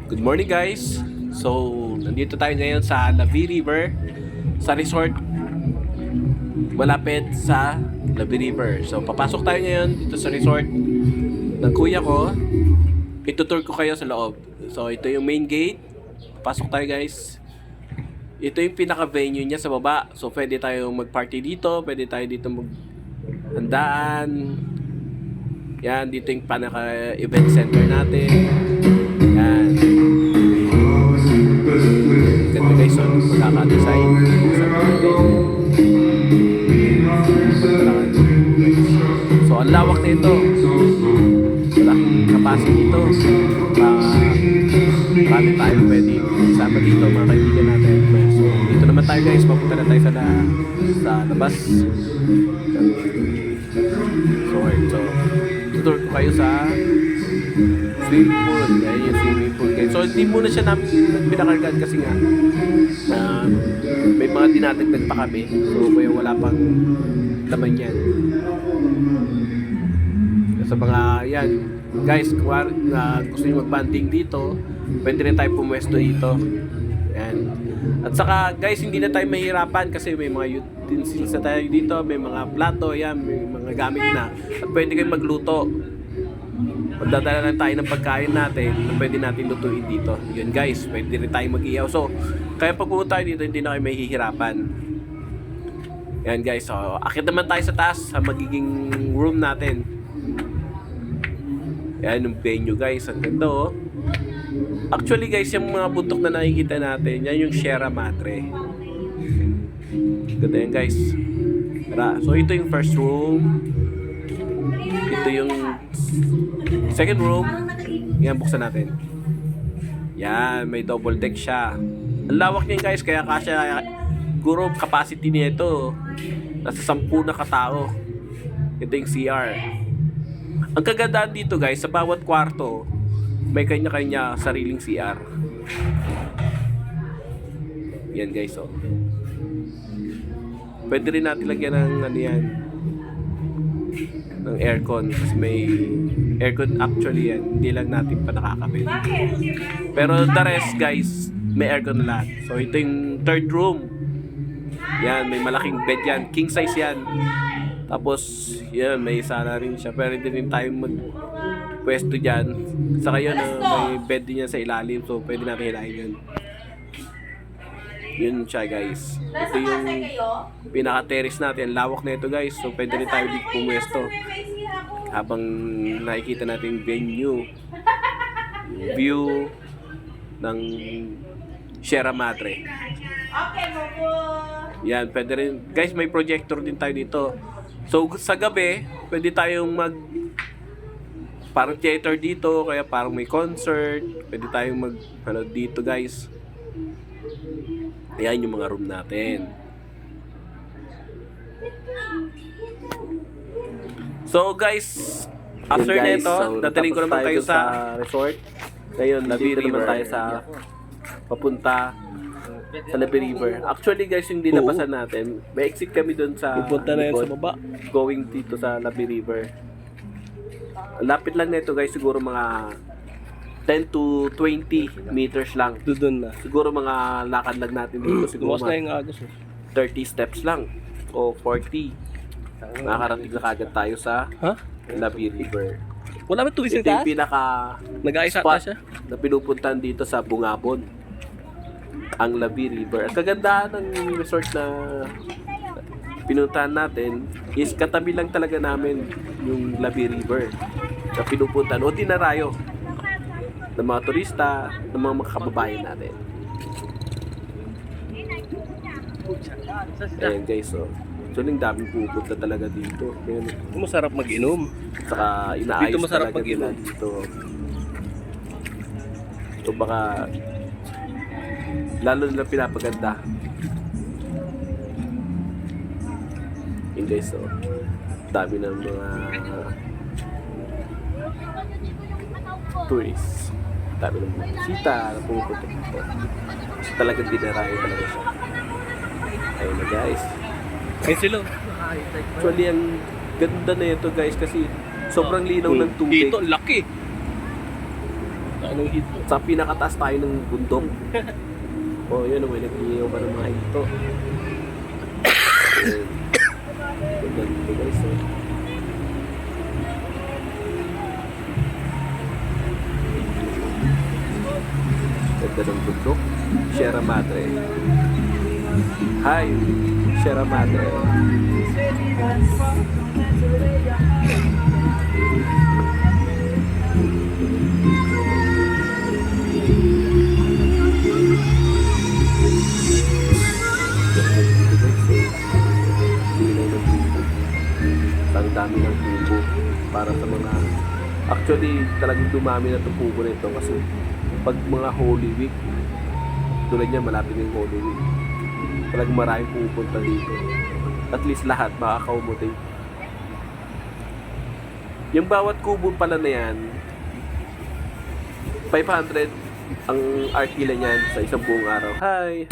Good morning guys. So, nandito tayo ngayon sa Labi River sa resort malapit sa Labi River. So, papasok tayo ngayon dito sa resort ng kuya ko. Itutour ko kayo sa loob. So, ito yung main gate. Pasok tayo guys. Ito yung pinaka-venue niya sa baba. So, pwede tayo mag-party dito. Pwede tayo dito mag-handaan. Yan, dito yung pinaka-event center natin. Yan. Ganda guys, so magkaka-design. So, ang lawak na ito. Malaking capacity ito. Marami tayo pwede isama dito, mga kaibigan natin. So, dito naman tayo guys. Papunta na tayo sa labas. So, tutur ko kayo sa swimming pool. Ayan yung swimming pool guys. So, hindi muna siya namin pinakargaan kasi nga may mga dinadagdag pa kami. So, kaya wala pang laman yan. Sa mga yan guys, kung gusto nyo mag-banding dito, pwede rin tayo pumwesto dito. Yan. At saka guys, hindi na tayo mahirapan kasi may mga utensils na tayo dito, may mga plato, yan, may mga gamit na. At pwede kayong magluto. Magdadala lang tayo ng pagkain natin na pwede natin lutuin dito. Yun guys, pwede rin tayo mag-iyaw. So, kaya pag pumunta tayo dito, hindi na kayo mahihirapan. Yan guys, so akit naman tayo sa taas sa magiging room natin. Yan yung venue guys, ang ganda oh. Actually guys, yung mga bundok na nakikita natin, yan yung Sierra Madre. Ganda yan guys. Tara, so ito yung first room. Ito yung second room. Yan, buksan natin. Yan, may double deck siya. Ang lawak niyan guys, kaya kasya guro capacity niya ito. Nasa 10 na katao. Ito yung CR. Ang kagandahan dito guys, sa bawat kwarto, may kanya-kanya sariling CR. Yan guys, oh. Pwede rin natin lagyan ng ano yan, ng aircon. Kasi may aircon actually yan. Hindi lang natin pa nakakabit. Pero the rest guys, may aircon na lahat. So ito yung third room. Yan, may malaking bed yan. King size yan. Tapos, yan, may sala rin siya. Pero hindi rin tayo mag-pwesto dyan. Saka yun, may bed din yan sa ilalim. So, pwede natin hilahin yun. Yun siya, guys. Ito yung pinaka-terrace natin. Lawak na ito, guys. So, pwede rin tayo dito pumwesto. Habang nakikita natin venue. View ng Sierra Madre. Yan, pwede rin. Guys, may projector din tayo dito. So, sa gabi, pwede tayong parang theater dito, kaya parang may concert. Pwede tayong dito, guys. Ayan yung mga room natin. So, guys, after nito, dadaling ko naman kayo sa resort. Ngayon, dito naman tayo sa papunta sa Labi River. Actually guys, yung dilabasan natin, may exit kami doon sa pupunta na yan sa baba, going dito sa Labi River. Lapit lang nito guys, siguro mga 10 to 20 meters lang. Doon na. Siguro mga lakad lang natin dito, siguro mga 30 steps lang o 40. Nakakarating na kagad tayo sa Labi River. Wala ba tuwisin ka? Ito yung pinaka spot na pinupuntahan dito sa Bungabon, ang Labi River. Ang kagandahan ng resort na pinuntahan natin is katabi lang talaga namin yung Labi River na pinupuntahan o dinarayo ng mga turista, ng mga kababayan natin. Ayan guys, so actually daming pupunta talaga dito. Dito masarap mag-inom. Saka inaayos dito masarap mag-inom dito. So baka lalo nila pinapaganda. Yun guys, so dami ng mga tourists. Dami ng mga bisita na pumupunta dito. So talagang dinarayo talaga siya. Ayun na guys. Ay sila. Actually ang ganda na ito guys kasi sobrang linaw ng tubig. Dito laki. Sa pinakataas tayo ng bundok. Oh, yun, may nag-iiyaw pa ng mga ito. Ganda dito guys. Ganda ng bundok. Sierra Madre. Hi, Sierra Madre. Ang dami ng tubo para sa mga actually talagang dumami na itong tubo na ito kasi pag mga Holy Week tulad niya malapit na yung Holy Week talagang maraming pupunta dito at least lahat makaka-accommodate yung bawat kubo pala na yan 500 ang arkila niyan sa isang buong araw. Hi!